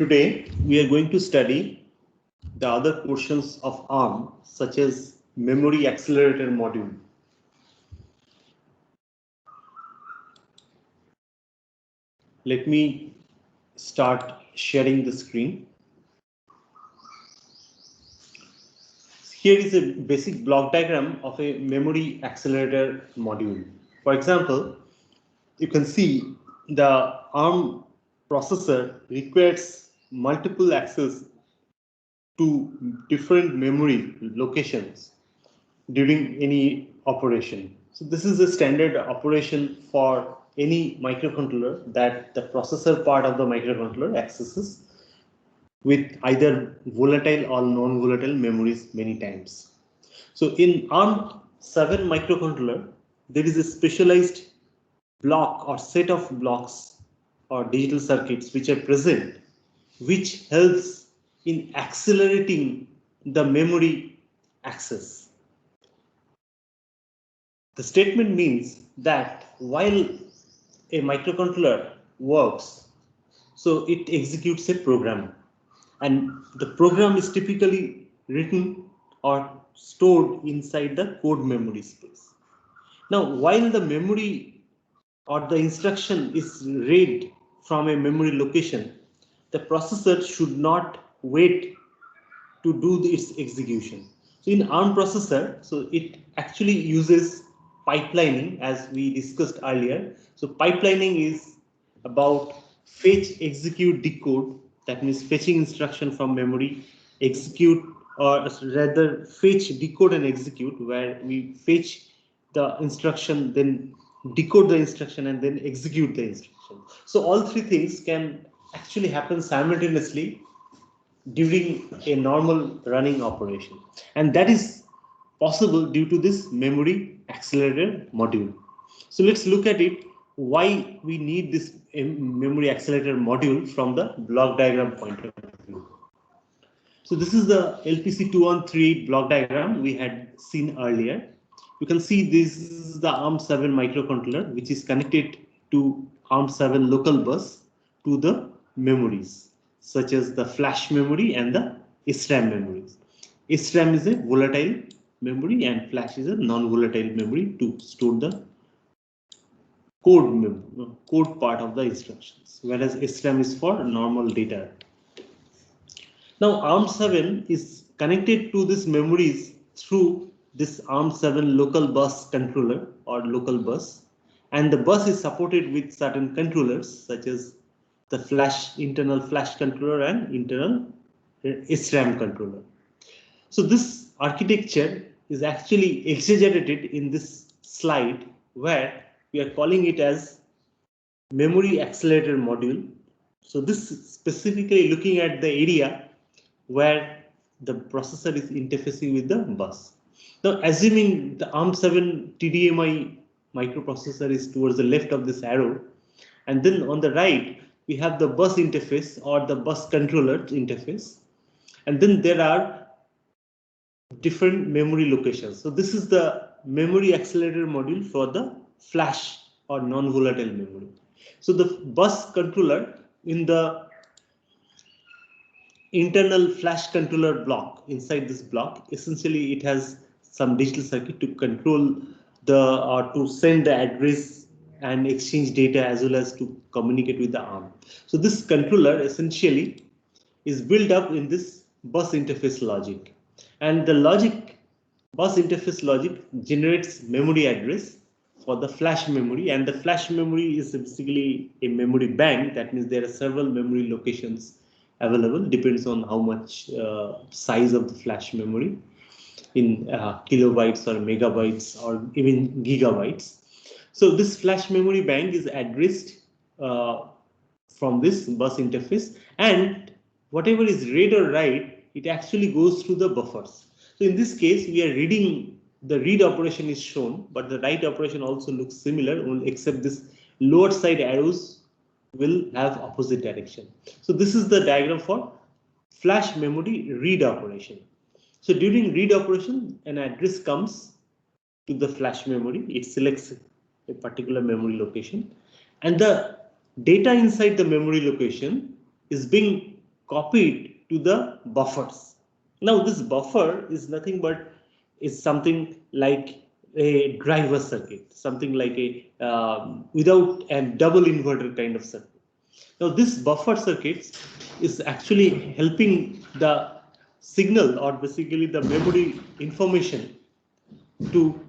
Today, we are going to study the other portions of ARM, such as memory accelerator module. Let me start sharing the screen. Here is a basic block diagram of a memory accelerator module. For example, you can see the ARM processor requires multiple access to different memory locations during any operation. So this is a standard operation for any microcontroller that the processor part of the microcontroller accesses with either volatile or non-volatile memories many times. So in ARM7 microcontroller, there is a specialized block or set of blocks or digital circuits which are present, which helps in accelerating the memory access. The statement means that while a microcontroller works, so it executes a program, and the program is typically written or stored inside the code memory space. Now, while the memory or the instruction is read from a memory location, the processor should not wait to do its execution. So in ARM processor, so it actually uses pipelining, as we discussed earlier. So pipelining is about fetch, execute, decode. That means fetching instruction from memory, execute, or rather fetch, decode, and execute, where we fetch the instruction, then decode the instruction, and then execute the instruction. So all three things can actually happen simultaneously during a normal running operation, and that is possible due to this memory accelerator module. So let's look at it, why we need this memory accelerator module from the block diagram point of view. So this is the LPC2138 block diagram we had seen earlier. You can see this is the ARM7 microcontroller, which is connected to ARM7 local bus to the memories, such as the flash memory and the SRAM memories. SRAM is a volatile memory and flash is a non-volatile memory to store the code part of the instructions, whereas SRAM is for normal data. Now ARM7 is connected to these memories through this ARM7 local bus controller or local bus, and the bus is supported with certain controllers such as the internal flash controller and internal SRAM controller. So this architecture is actually exaggerated in this slide, where we are calling it as memory accelerator module. So this is specifically looking at the area where the processor is interfacing with the bus. Now, assuming the ARM7 TDMI microprocessor is towards the left of this arrow, and then on the right we have the bus interface or the bus controller interface, and then there are different memory locations. So this is the memory accelerator module for the flash or non-volatile memory. So the bus controller in the internal flash controller block, inside this block, essentially it has some digital circuit to control the or to send the address and exchange data, as well as to communicate with the ARM. So this controller essentially is built up in this bus interface logic, and the bus interface logic generates memory address for the flash memory, and the flash memory is basically a memory bank. That means there are several memory locations available, depends on how much size of the flash memory in kilobytes or megabytes or even gigabytes. So this flash memory bank is addressed from this bus interface, and whatever is read or write, it actually goes through the buffers. So in this case, we are reading, the read operation is shown, but the write operation also looks similar, except this lower side arrows will have opposite direction. So this is the diagram for flash memory read operation. So during read operation, an address comes to the flash memory, it selects a particular memory location, and the data inside the memory location is being copied to the buffers. Now this buffer is nothing but is something like a driver circuit, something like a without a double inverter kind of circuit. Now this buffer circuits is actually helping the signal or basically the memory information to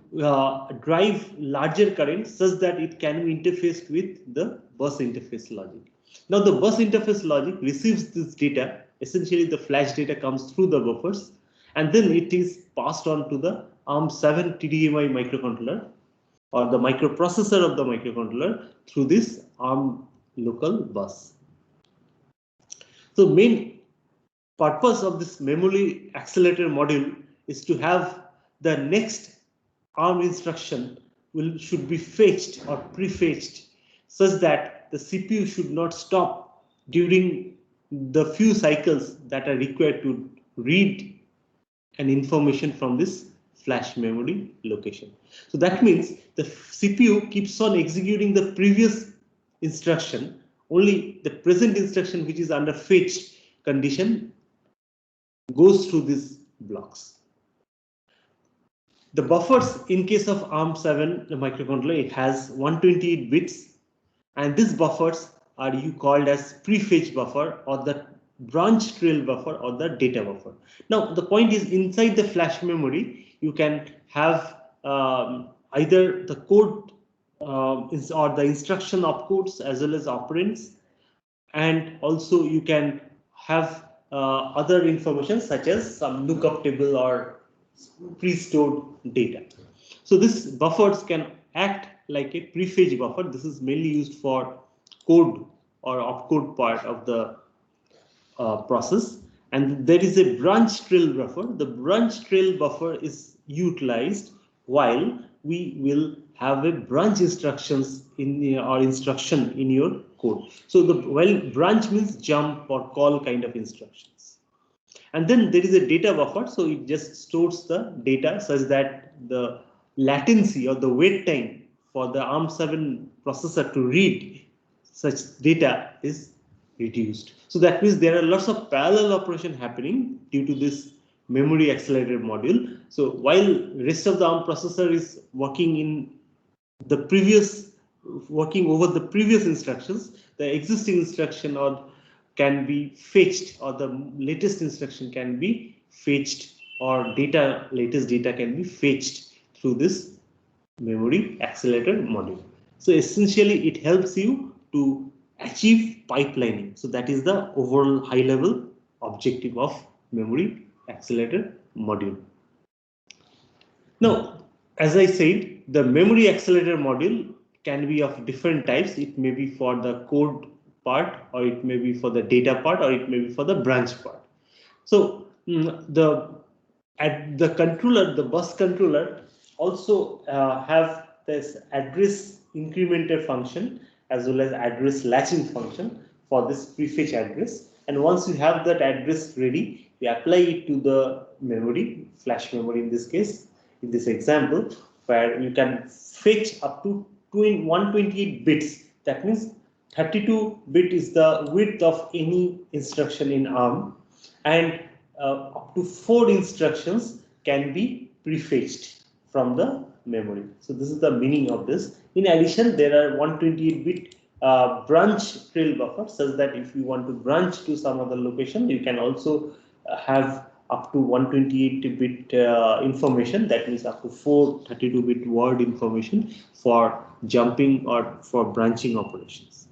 drive larger current such that it can be interfaced with the bus interface logic. Now the bus interface logic receives this data, essentially the flash data comes through the buffers and then it is passed on to the ARM7 TDMI microcontroller or the microprocessor of the microcontroller through this ARM local bus. So main purpose of this memory accelerator module is to have the next ARM instruction should be fetched or prefetched such that the CPU should not stop during the few cycles that are required to read an information from this flash memory location. So that means the CPU keeps on executing the previous instruction, only the present instruction which is under fetch condition goes through these blocks. The buffers in case of ARM7 the microcontroller, it has 128 bits and these buffers are called as prefetch buffer or the branch trail buffer or the data buffer. Now the point is inside the flash memory you can have either the code or the instruction opcodes as well as operands, and also you can have other information such as some lookup table or pre-stored data. So this buffers can act like a prefetch buffer. This is mainly used for code or opcode part of the process. And there is a branch trail buffer. The branch trail buffer is utilized while we will have a branch instructions in or instruction in your code. So while branch means jump or call kind of instructions. And then there is a data buffer, so it just stores the data such that the latency or the wait time for the ARM7 processor to read such data is reduced. So that means there are lots of parallel operation happening due to this memory accelerator module. So while rest of the ARM processor is working in the previous, working over the previous instructions, the existing instruction or can be fetched or the latest instruction can be fetched or latest data can be fetched through this memory accelerator module. So essentially it helps you to achieve pipelining. So that is the overall high level objective of memory accelerator module. Now, as I said, the memory accelerator module can be of different types. It may be for the code part, or it may be for the data part, or it may be for the branch part. So at the controller, the bus controller also have this address incrementer function as well as address latching function for this prefetch address. And once you have that address ready, we apply it to the memory, flash memory in this case, in this example, where you can fetch up to 128 bits. That means 32 bit is the width of any instruction in ARM, and up to 4 instructions can be prefetched from the memory. So this is the meaning of this. In addition, there are 128-bit branch trail buffer, such that if you want to branch to some other location, you can also have up to 128-bit information. That means up to 4 32-bit word information for jumping or for branching operations.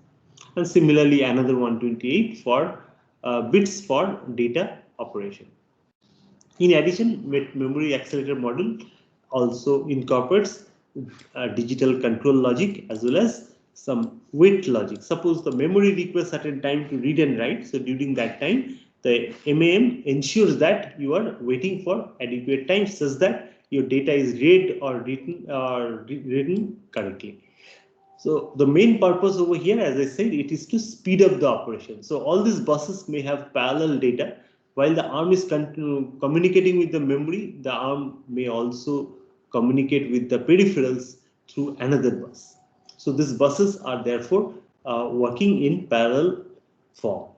And similarly, another 128 for bits for data operation. In addition, memory accelerator module also incorporates digital control logic as well as some wait logic. Suppose the memory requires certain time to read and write. So during that time, the MAM ensures that you are waiting for adequate time such that your data is read or written correctly. So the main purpose over here, as I said, it is to speed up the operation. So all these buses may have parallel data. While the ARM is communicating with the memory, the ARM may also communicate with the peripherals through another bus. So these buses are therefore working in parallel form.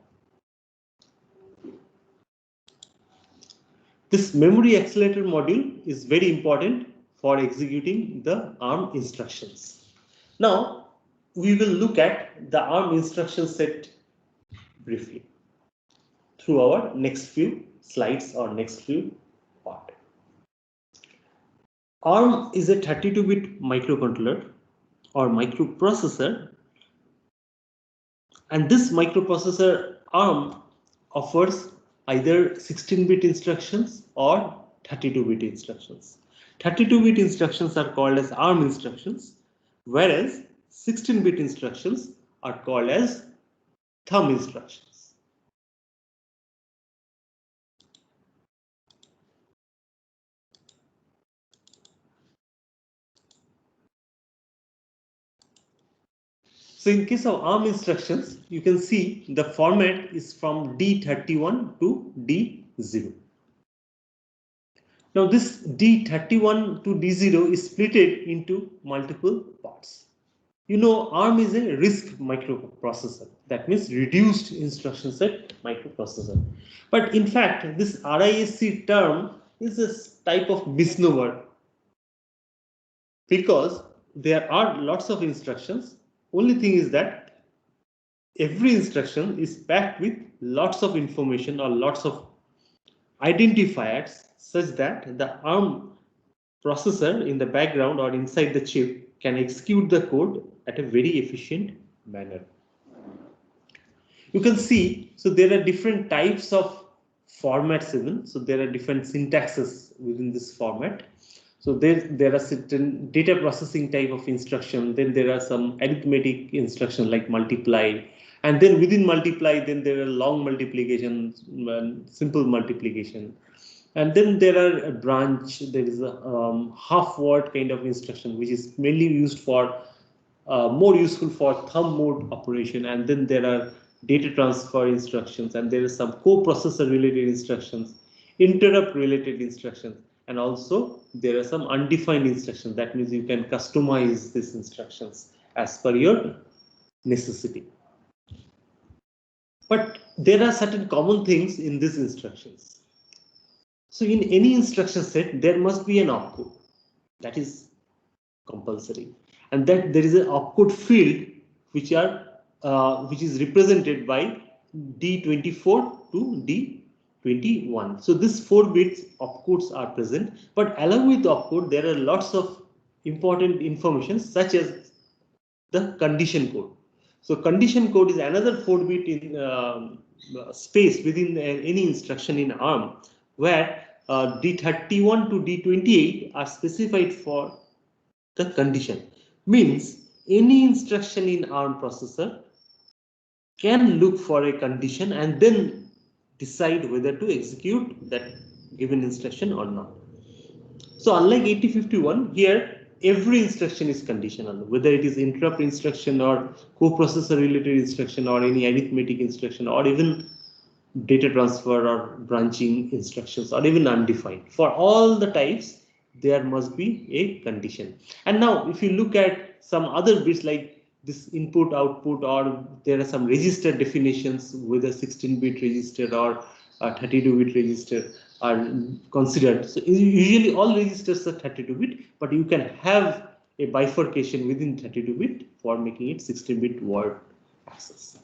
This memory accelerator module is very important for executing the ARM instructions. Now, we will look at the ARM instruction set briefly through our next few slides or next few part. ARM is a 32-bit microcontroller or microprocessor, and this microprocessor ARM offers either 16-bit instructions or 32-bit instructions. 32-bit instructions are called as ARM instructions, whereas 16-bit instructions are called as thumb instructions. So in case of ARM instructions, you can see the format is from D31 to D0. Now this D31 to D0 is split into multiple parts. You know, ARM is a RISC microprocessor. That means reduced instruction set microprocessor. But in fact, this RISC term is a type of misnomer because there are lots of instructions. Only thing is that every instruction is packed with lots of information or lots of identifiers such that the ARM processor in the background or inside the chip can execute the code at a very efficient manner. You can see, so there are different types of formats even. So there are different syntaxes within this format. So there are certain data processing type of instruction. Then there are some arithmetic instruction like multiply. And then within multiply, then there are long multiplication, simple multiplication. And then there are a branch, there is a half word kind of instruction, which is mainly used for more useful for thumb mode operation. And then there are data transfer instructions, and there is some co-processor related instructions, interrupt related instructions, and also there are some undefined instructions. That means you can customize these instructions as per your necessity. But there are certain common things in these instructions. So in any instruction set, there must be an opcode. That is compulsory, and that there is an opcode field which is represented by D24 to D21. So these 4 bits opcodes are present, but along with the opcode, there are lots of important information such as the condition code. So condition code is another 4-bit in space within any instruction in ARM, where D31 to D28 are specified for the condition. Means any instruction in ARM processor can look for a condition and then decide whether to execute that given instruction or not. So unlike 8051, here every instruction is conditional, whether it is interrupt instruction or coprocessor related instruction or any arithmetic instruction or even data transfer or branching instructions or even undefined. For all the types, there must be a condition. And now if you look at some other bits like this input output, or there are some register definitions with a 16-bit register or a 32-bit register are considered. So usually all registers are 32-bit, but you can have a bifurcation within 32-bit for making it 16-bit word access.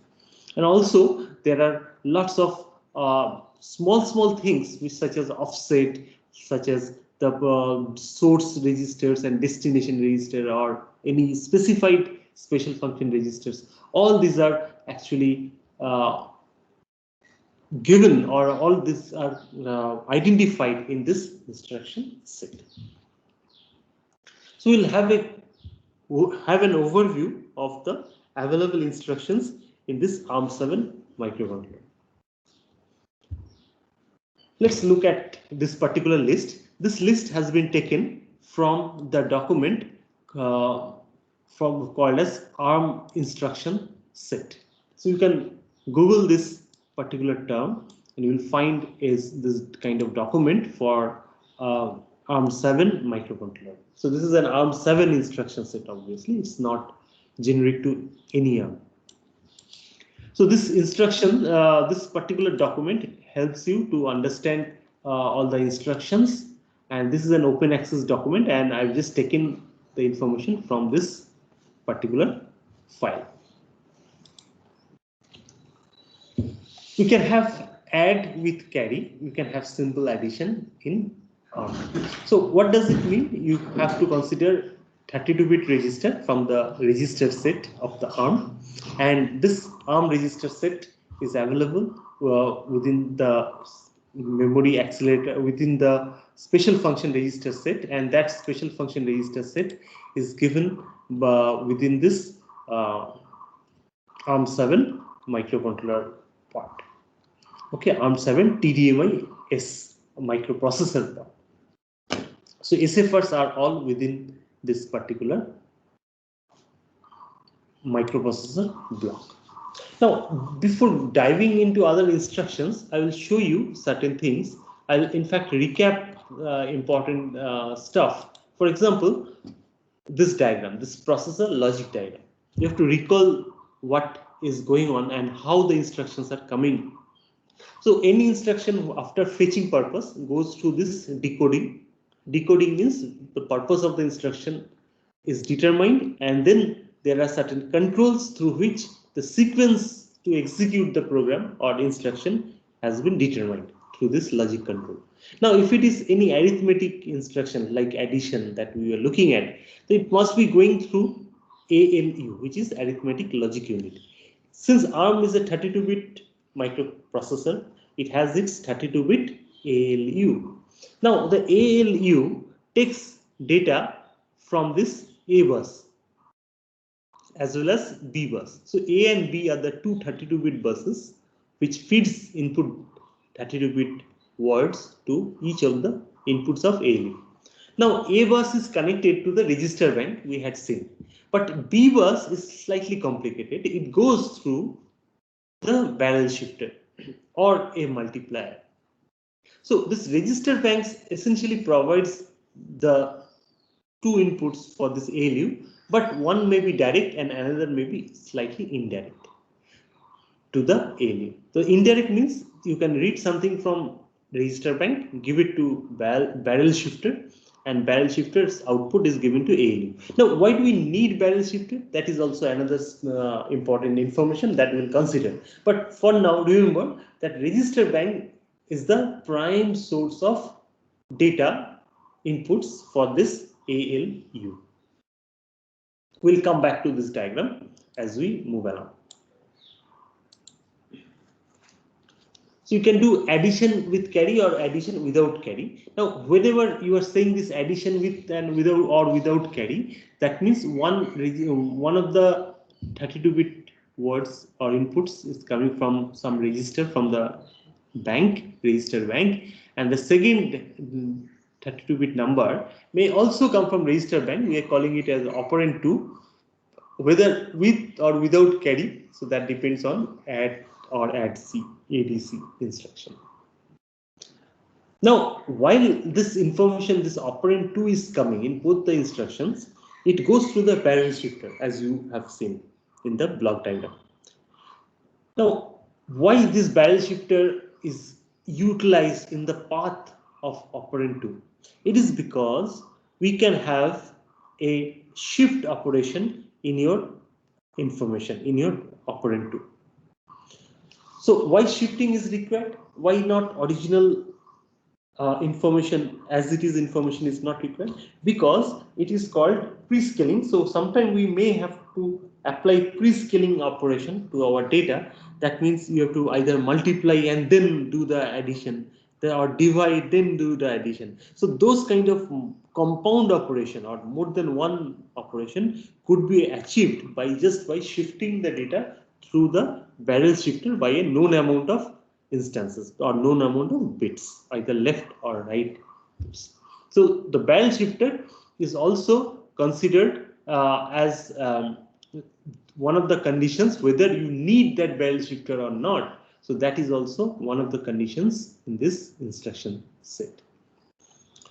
And also there are lots of small things which such as offset, such as the source registers and destination register or any specified special function registers. All these are actually given, or all these are identified in this instruction set. So we'll have an overview of the available instructions in this ARM7 microcontroller. Let's look at this particular list. This list has been taken from the document called as ARM instruction set. So you can Google this particular term and you will find is this kind of document for ARM7 microcontroller. So this is an ARM7 instruction set. Obviously, it's not generic to any ARM. So this instruction, this particular document helps you to understand all the instructions, and this is an open access document, and I've just taken the information from this particular file. You can have add with carry. You can have simple addition in ARM. So what does it mean? You have to consider 32-bit register from the register set of the ARM, and this ARM register set is available within the memory accelerator, within the special function register set, and that special function register set is given within this ARM7 microcontroller part. Okay, ARM7 TDMI-S microprocessor part. So SFRs are all within this particular microprocessor block. Now, before diving into other instructions, I will show you certain things. I'll in fact recap important stuff. For example, this diagram, this processor logic diagram. You have to recall what is going on and how the instructions are coming. So any instruction after fetching purpose goes through this decoding. Decoding means the purpose of the instruction is determined, and then there are certain controls through which the sequence to execute the program or instruction has been determined through this logic control. Now, if it is any arithmetic instruction like addition that we are looking at, then it must be going through ALU, which is arithmetic logic unit. Since ARM is a 32-bit microprocessor, it has its 32-bit ALU. Now, the ALU takes data from this A bus as well as B bus. So A and B are the two 32-bit buses which feeds input 32-bit words to each of the inputs of ALU. Now A bus is connected to the register bank we had seen, but B bus is slightly complicated. It goes through the barrel shifter or a multiplier. So this register banks essentially provides the two inputs for this ALU, but one may be direct and another may be slightly indirect to the ALU. So indirect means you can read something from register bank, give it to barrel shifter, and barrel shifter's output is given to ALU. Now, why do we need barrel shifter? That is also another important information that we'll consider. But for now, remember that register bank is the prime source of data inputs for this ALU. We'll come back to this diagram as we move along. So you can do addition with carry or addition without carry. Now, whenever you are saying this addition with and without or without carry, that means one of the 32-bit words or inputs is coming from some register from the register bank, and the second 32-bit number may also come from register bank. We are calling it as operand 2, whether with or without carry. So that depends on add or ADC instruction. Now, while this information, this operand 2 is coming in both the instructions, it goes through the barrel shifter as you have seen in the block diagram. Now, why this barrel shifter is utilized in the path of operand 2? It is because we can have a shift operation in your information, in your operand 2. So why shifting is required? Why not original information as it is information is not required? Because it is called pre-scaling. So sometimes we may have to apply pre-scaling operation to our data. That means you have to either multiply and then do the addition, or divide then do the addition. So those kind of compound operation or more than one operation could be achieved by shifting the data through the barrel shifter by a known amount of instances or known amount of bits, either left or right bits. So the barrel shifter is also considered as one of the conditions whether you need that barrel shifter or not. So that is also one of the conditions in this instruction set.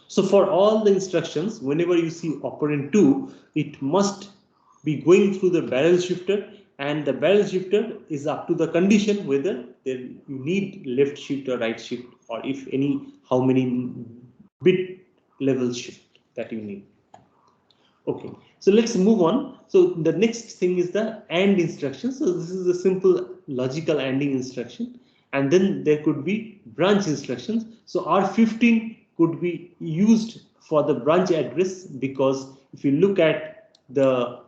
So for all the instructions, whenever you see operand 2, it must be going through the barrel shifter, and the barrel shifter is up to the condition whether you need left shift or right shift or if any, how many bit level shift that you need. Okay, so let's move on. So the next thing is the AND instruction. So this is a simple logical ANDing instruction, and then there could be branch instructions. So R15 could be used for the branch address, because if you look at the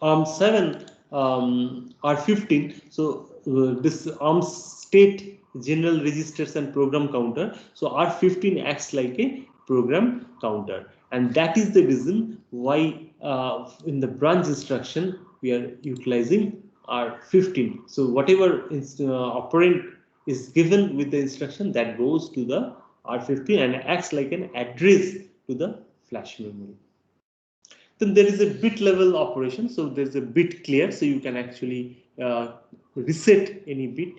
ARM7 R15, so this ARM state general registers and program counter. So R15 acts like a program counter, and that is the reason why in the branch instruction we are utilizing R15. So whatever operand is given with the instruction, that goes to the R15 and acts like an address to the flash memory. Then there is a bit level operation. So there's a bit clear, so you can actually reset any bit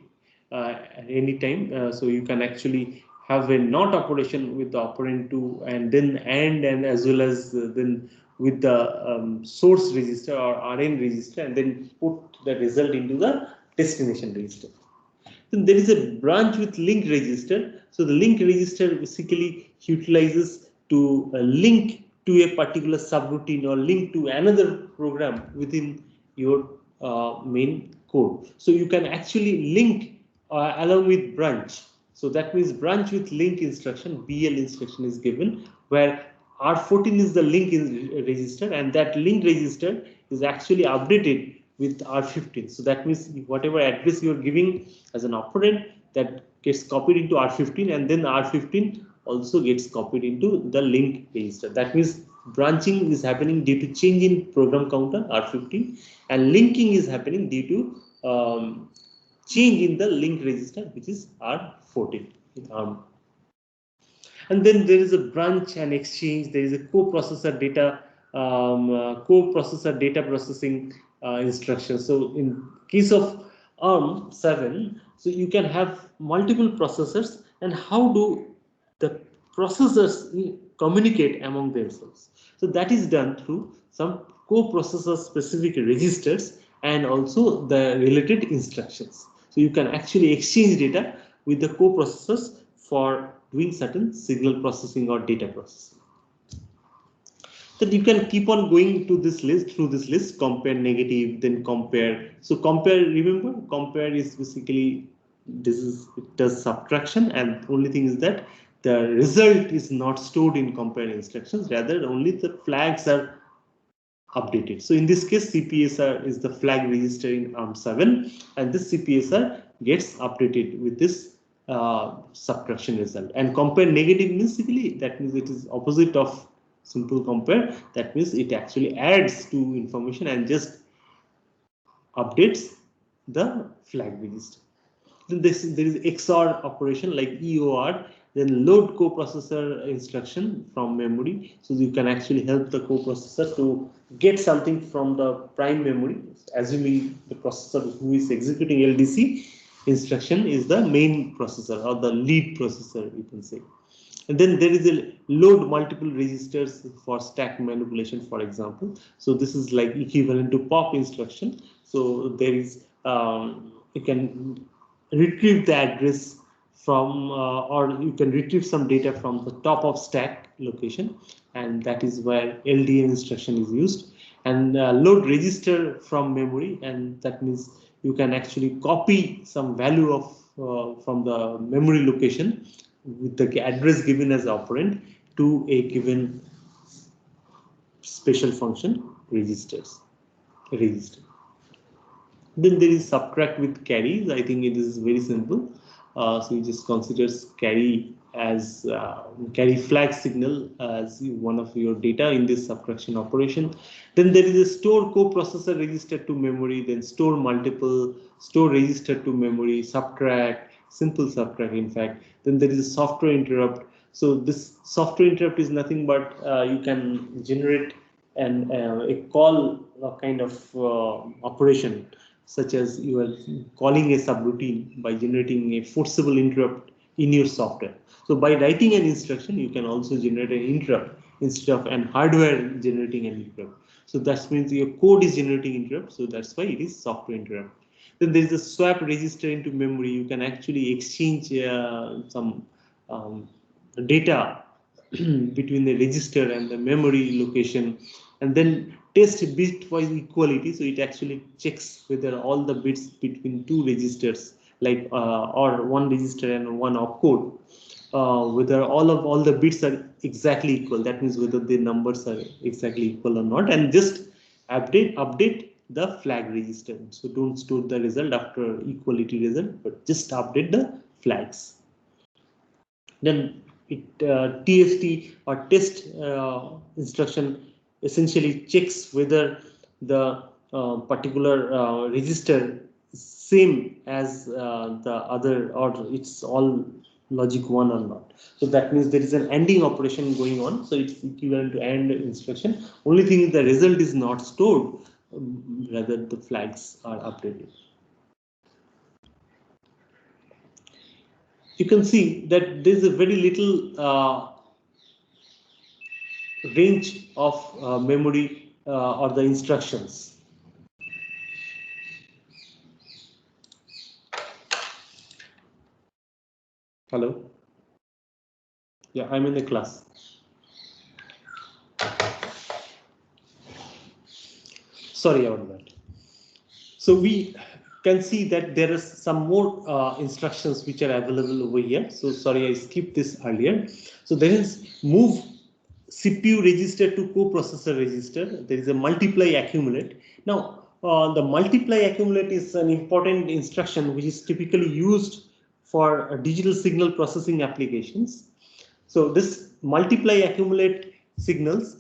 at any time. So you can actually have a NOT operation with the operand 2, and then and as well as then with the source register or RN register, and then put the result into the destination register. Then there is a branch with link register. So the link register basically utilizes to link to a particular subroutine or link to another program within your main code. So you can actually link along with branch. So that means branch with link instruction, BL instruction is given, where R14 is the link register, and that link register is actually updated with R15. So that means whatever address you are giving as an operand, that gets copied into R15, and then R15 also gets copied into the link register. That means branching is happening due to change in program counter R15, and linking is happening due to change in the link register, which is R14 in ARM. And then there is a branch and exchange. There is a co-processor data processing instruction. So in case of ARM7, so you can have multiple processors, and how do the processors communicate among themselves? So that is done through some co-processor specific registers and also the related instructions. So you can actually exchange data with the co-processors for doing certain signal processing or data processing. Then you can keep on going to this list, through this list, compare negative, then compare. So compare, remember, compare is basically, it does subtraction, and only thing is that the result is not stored in compare instructions, rather only the flags are updated. So in this case, CPSR is the flag register in ARM7, and this CPSR gets updated with this subtraction result. And compare negative means basically, that means it is opposite of simple compare. That means it actually adds to information and just updates the flag register. Then there is XOR operation like EOR, then load coprocessor instruction from memory. So you can actually help the coprocessor to get something from the prime memory, assuming the processor who is executing LDC instruction is the main processor or the lead processor, you can say. And then there is a load multiple registers for stack manipulation, for example. So this is like equivalent to pop instruction. So there is you can retrieve the address from or you can retrieve some data from the top of stack location, and that is where LDM instruction is used. And load register from memory, and that means you can actually copy some value of from the memory location with the address given as operand to a given special function register. Then there is subtract with carries. I think it is very simple. So you just consider carry as carry flag signal as one of your data in this subtraction operation. Then there is a store coprocessor register to memory, then store multiple, store register to memory, subtract, simple subtract in fact. Then there is a software interrupt. So this software interrupt is nothing but you can generate a call kind of operation, such as you are calling a subroutine by generating a forcible interrupt in your software. So by writing an instruction, you can also generate an interrupt instead of an hardware generating an interrupt. So that means your code is generating interrupt. So that's why it is software interrupt. Then there is a swap register into memory. You can actually exchange some data between the register and the memory location, and then test bitwise equality. So it actually checks whether all the bits between two registers, like or one register and one opcode, whether all the bits are exactly equal. That means whether the numbers are exactly equal or not, and just update the flag register. So don't store the result after equality result, but just update the flags. Then TFT or test instruction essentially checks whether the particular register is same as the other, or it's all logic 1 or not. So that means there is an ANDing operation going on. So it's equivalent to AND instruction. Only thing is the result is not stored, rather the flags are updated. You can see that there is a very little range of memory or the instructions. Hello? Yeah, I'm in the class. Sorry about that. So we can see that there are some more instructions which are available over here. So sorry, I skipped this earlier. So there is move CPU register to coprocessor register. There is a multiply accumulate. Now, the multiply accumulate is an important instruction which is typically used for digital signal processing applications. So this multiply accumulate signals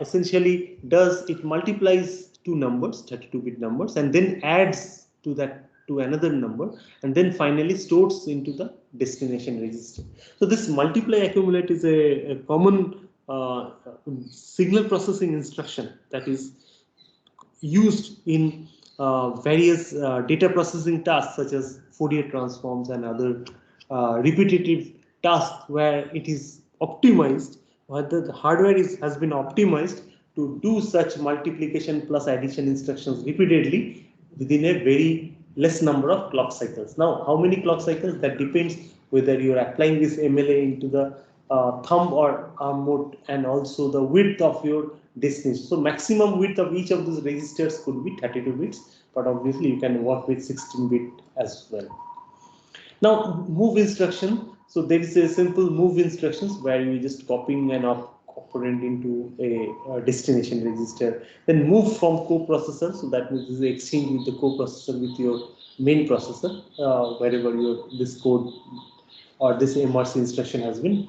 essentially it multiplies two numbers, 32-bit numbers, and then adds to that to another number, and then finally stores into the destination register. So this multiply accumulate is a common signal processing instruction that is used in various data processing tasks such as Fourier transforms and other repetitive tasks where it is optimized, whether the hardware has been optimized to do such multiplication plus addition instructions repeatedly within a very less number of clock cycles. Now, how many clock cycles? That depends whether you are applying this MLA into the thumb or arm mode, and also the width of your destination. So maximum width of each of those registers could be 32 bits, but obviously you can work with 16-bit as well. Now move instruction. So there is a simple move instructions where you just copying an operand into a destination register. Then move from coprocessor. So that means this is exchange with the coprocessor with your main processor wherever this code or this MRC instruction has been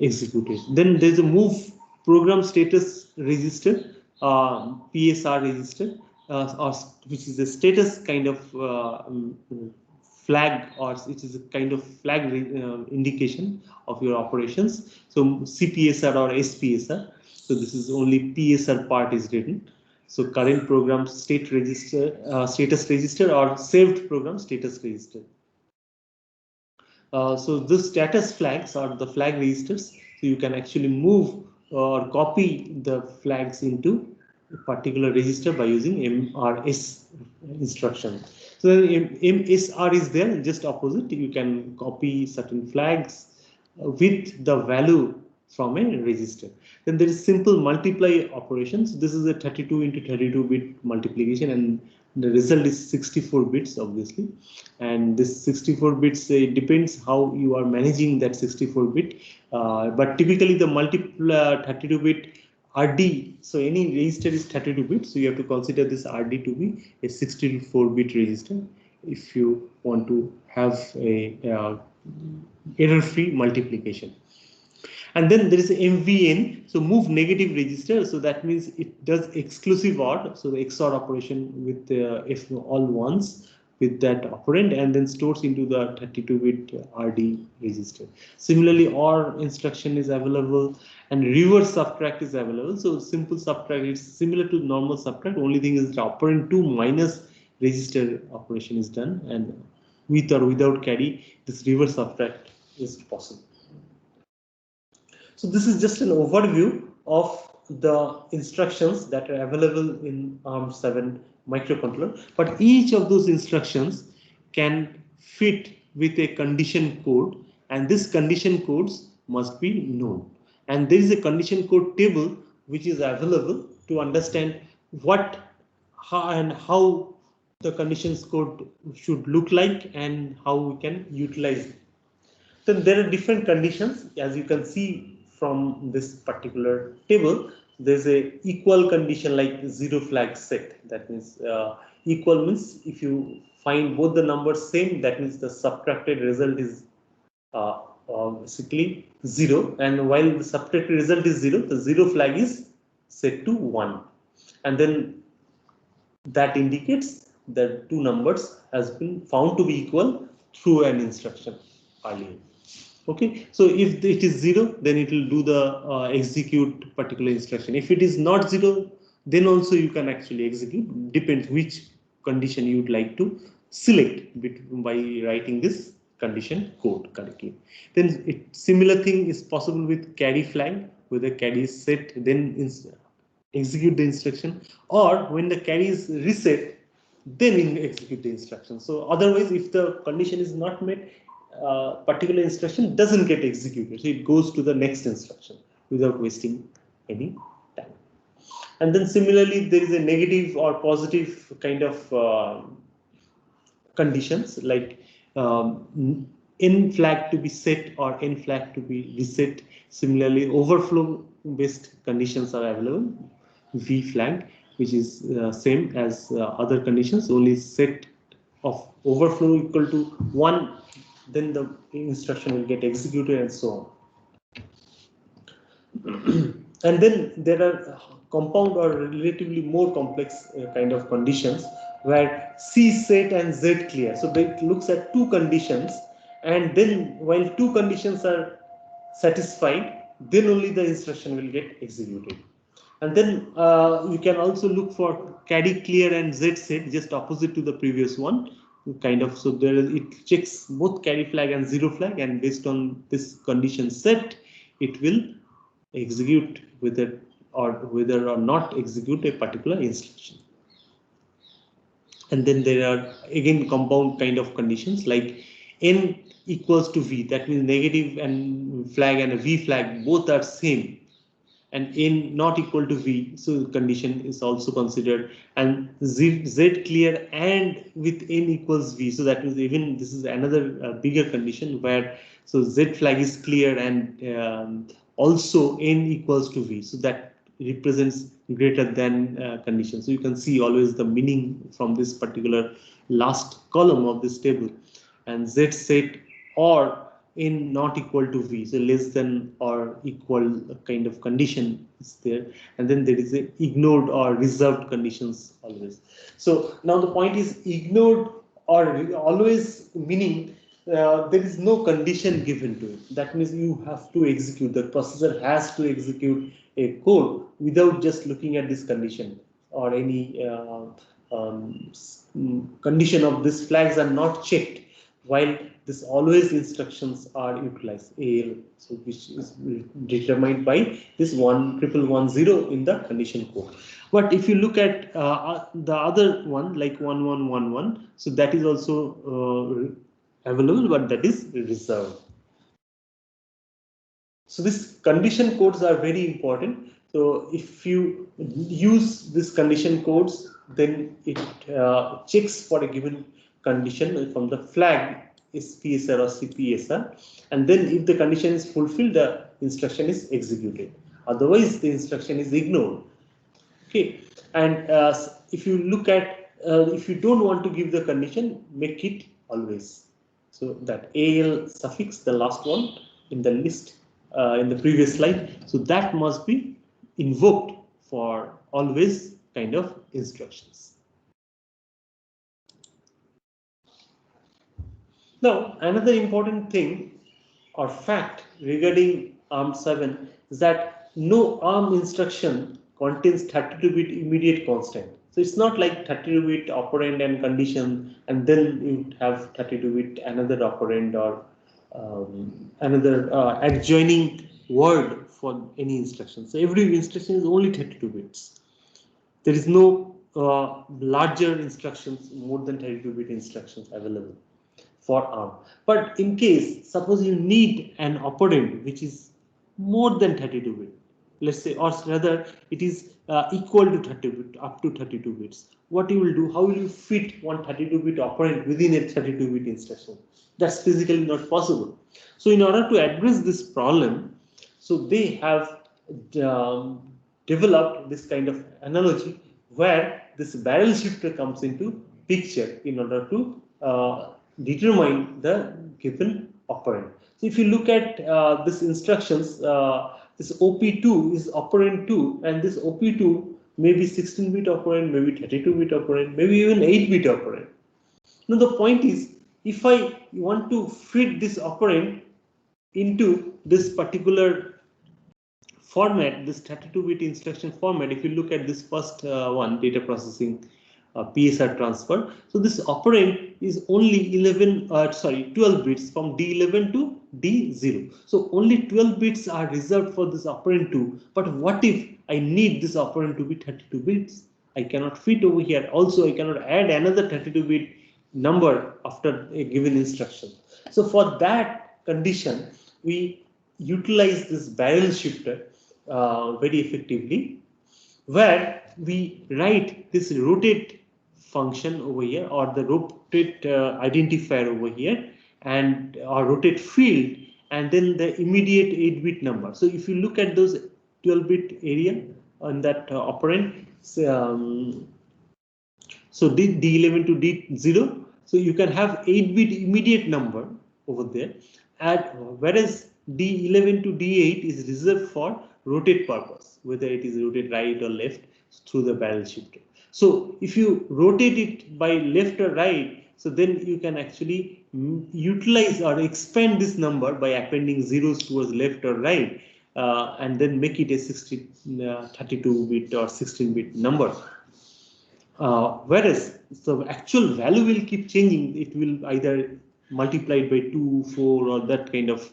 executed. Then there's a move program status register, PSR register, which is a status kind of flag, or it is a kind of flag indication of your operations. So CPSR or SPSR. So this is only PSR part is written. So current program state register, status register, or saved program status register. So the status flags are the flag registers. So you can actually move or copy the flags into a particular register by using MRS instruction. So MSR is there, just opposite. You can copy certain flags with the value from a register. Then there is simple multiply operations. This is a 32 into 32-bit multiplication, and the result is 64 bits, obviously. And this 64 bits, it depends how you are managing that 64 bit. But typically the multiple 32-bit RD, so any register is 32 bits, so you have to consider this RD to be a 64-bit register if you want to have a error-free multiplication. And then there is a MVN, so move negative register. So that means it does exclusive OR, so the XOR operation with if all ones with that operand, and then stores into the 32-bit RD register. Similarly, OR instruction is available, and reverse subtract is available. So simple subtract is similar to normal subtract. Only thing is the operand 2 minus register operation is done, and with or without carry, this reverse subtract is possible. So this is just an overview of the instructions that are available in ARM7 microcontroller, but each of those instructions can fit with a condition code, and this condition codes must be known. And there is a condition code table which is available to understand what, how the conditions code should look like and how we can utilize it. Then there are different conditions, as you can see from this particular table. There's a equal condition like zero flag set. That means equal means if you find both the numbers same, that means the subtracted result is basically 0, and while the subtracted result is 0, the 0 flag is set to 1, and then that indicates that two numbers has been found to be equal through an instruction earlier. Okay, so if it is 0, then it will do the execute particular instruction. If it is not 0, then also you can actually execute, depends which condition you would like to select by writing this condition code correctly. Then similar thing is possible with carry flag, where the carry is set, then execute the instruction, or when the carry is reset, then execute the instruction. So otherwise, if the condition is not met, particular instruction doesn't get executed, so it goes to the next instruction without wasting any time. And then similarly, there is a negative or positive kind of conditions, like n flag to be set or n flag to be reset. Similarly, overflow based conditions are available. V flag, which is same as other conditions, only set of overflow equal to 1, then the instruction will get executed, and so on. And then there are compound or relatively more complex kind of conditions, where C set and Z clear. So it looks at two conditions, and then while two conditions are satisfied, then only the instruction will get executed. And then you can also look for carry clear and Z set, just opposite to the previous one, kind of. So there it checks both carry flag and zero flag, and based on this condition set, it will execute whether or not execute a particular instruction. And then there are again compound kind of conditions, like n equals to v, that means negative and flag and a v flag both are same, and n not equal to v, so condition is also considered, and z clear and with n equals v, so that means even this is another bigger condition, where so z flag is clear and also n equals to v, so that represents greater than condition. So you can see always the meaning from this particular last column of this table, and z set or n not equal to v, so less than or equal kind of condition is there, and then there is a ignored or reserved conditions always. So now the point is ignored or always meaning there is no condition given to it. That means you have to execute, the processor has to execute a code without just looking at this condition, or any condition of these flags are not checked, while this always instructions are utilized, AL, so which is determined by this 11110 in the condition code. But if you look at the other one, like 1111, so that is also available, but that is reserved. So these condition codes are very important. So if you use this condition codes, then it checks for a given condition from the flag is PSR or CPSR, and then if the condition is fulfilled, the instruction is executed. Otherwise, the instruction is ignored. Okay, and if you look at if you don't want to give the condition, make it always. So that AL suffix, the last one in the list in the previous slide, so that must be invoked for always kind of instructions. Now, another important thing or fact regarding ARM7 is that no ARM instruction contains 32-bit immediate constant. So it's not like 32-bit operand and condition, and then you have 32-bit another operand or another adjoining word for any instruction. So every instruction is only 32 bits. There is no larger instructions, more than 32-bit instructions available for ARM. But in case, suppose you need an operand which is more than 32-bit, let's say, or rather it is equal to 30-bit, up to 32 bits. What you will do, how will you fit one 32-bit operand within a 32-bit instruction? That's physically not possible. So in order to address this problem, so they have developed this kind of analogy where this barrel shifter comes into picture in order to determine the given operand. So if you look at this instructions, this OP2 is operand 2, and this OP2 may be 16-bit operand, maybe 32-bit operand, maybe even 8-bit operand. Now the point is, if I want to fit this operand into this particular format, this 32-bit instruction format, if you look at this first one, data processing PSR transfer, so this operand is only 12 bits from D11 to D0. So only 12 bits are reserved for this operand 2. But what if I need this operand to be 32 bits? I cannot fit over here. Also, I cannot add another 32-bit number after a given instruction. So for that condition, we utilize this barrel shifter very effectively, where we write this rotate function over here, or the rotate identifier over here, and or rotate field, and then the immediate 8-bit number. So if you look at those 12-bit area on that operand, so D11 to D0, so you can have 8-bit immediate number over there, and whereas D11 to D8 is reserved for rotate purpose, whether it is rotate right or left through the barrel shifter. So if you rotate it by left or right, so then you can actually utilize or expand this number by appending zeros towards left or right, and then make it a 32-bit or 16-bit number. Whereas the actual value will keep changing. It will either multiplied by 2, 4, or that kind of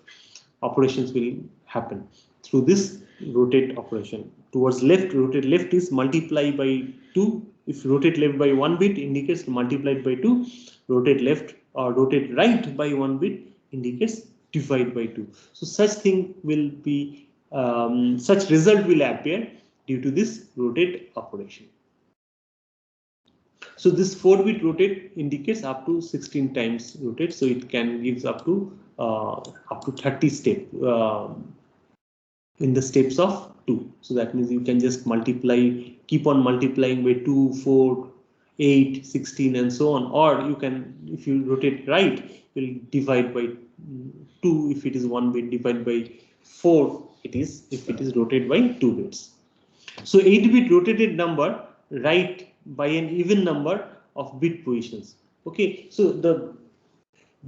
operations will happen through this rotate operation. Towards left, rotate left is multiply by 2. If rotate left by 1 bit indicates multiplied by 2. Rotate left or rotate right by 1 bit indicates divide by 2. So such thing will be, such result will appear due to this rotate operation. So this 4-bit rotate indicates up to 16 times rotate, so it can gives up to 30 step in the steps of 2. So that means you can just multiply, keep on multiplying by 2, 4, 8, 16, and so on. Or you can, if you rotate right, you'll divide by 2 if it is 1 bit, divide by 4 it is if it is rotated by 2 bits. So 8-bit rotated number right by an even number of bit positions. Okay, so the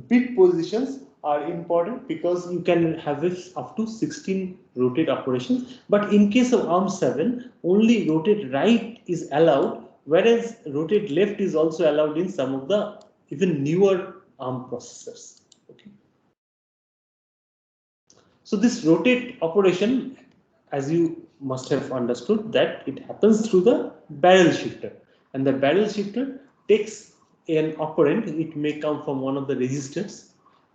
bit positions are important because you can have it up to 16 rotate operations. But in case of ARM7, only rotate right is allowed, whereas rotate left is also allowed in some of the even newer ARM processors. Okay. So this rotate operation, as you must have understood, that it happens through the barrel shifter, and the barrel shifter takes an operand. It may come from one of the registers,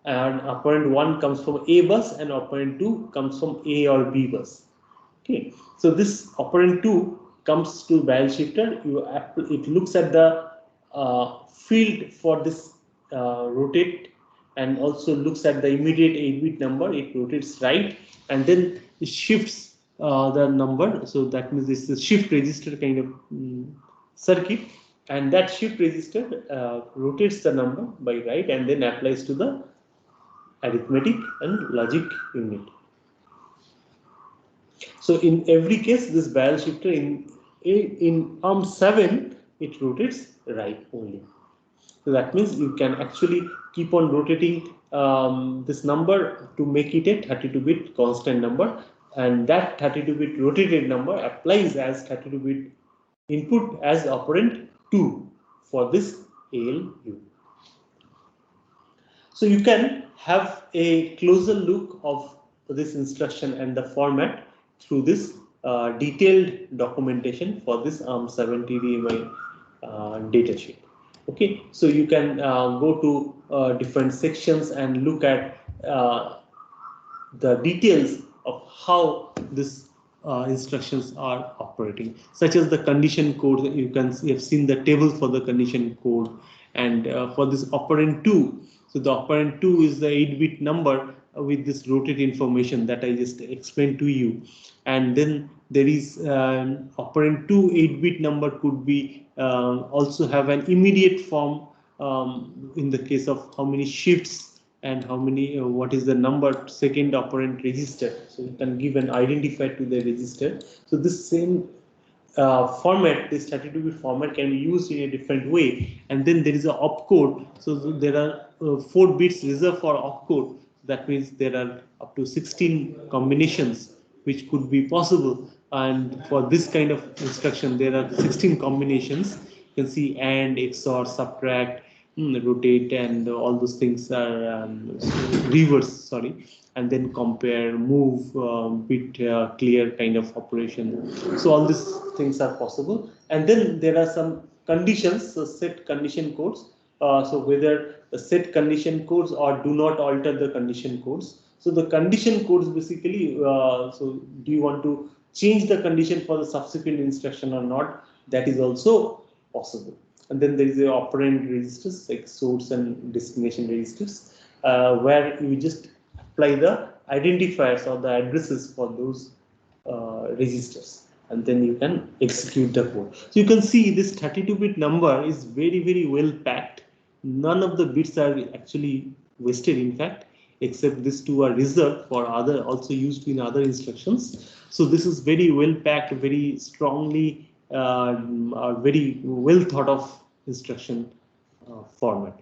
and operand 1 comes from A bus and operand 2 comes from A or B bus. Okay, so this operand 2 comes to barrel shifter. It looks at the field for this rotate, and also looks at the immediate 8-bit number. It rotates right, and then it shifts the number. So that means this is a shift register kind of circuit, and that shift register rotates the number by right and then applies to the arithmetic and logic unit. So in every case, this barrel shifter in ARM7 it rotates right only. So that means you can actually keep on rotating this number to make it a 32-bit constant number, and that 32-bit rotated number applies as 32-bit input as operand 2 for this ALU. So you can have a closer look of this instruction and the format through this detailed documentation for this ARM7 data sheet. Okay, so you can go to different sections and look at the details of how this instructions are operating, such as the condition code. You have seen the table for the condition code, and for this operand 2. So the operand 2 is the 8-bit number with this rotate information that I just explained to you, and then there is operand 2 8-bit number could be also have an immediate form in the case of how many shifts and how many what is the number second operand register. So you can give an identifier to the register. So this same format, this 32-bit format can be used in a different way. And then there is a opcode. So there are 4 bits reserved for opcode. That means there are up to 16 combinations which could be possible. And for this kind of instruction, there are 16 combinations. You can see AND, XOR, subtract, rotate, and all those things are reverse, sorry, and then compare, move, bit clear kind of operation. So all these things are possible. And then there are some conditions, so set condition codes. So whether the set condition codes or do not alter the condition codes. So the condition codes basically, so do you want to change the condition for the subsequent instruction or not? That is also possible. And then there is a operand registers like source and destination registers, where you just apply the identifiers or the addresses for those registers, and then you can execute the code. So you can see this 32-bit number is very, very well packed. None of the bits are actually wasted, in fact, except these two are reserved for other, also used in other instructions. So this is very well packed, very strongly, very well thought of instruction format.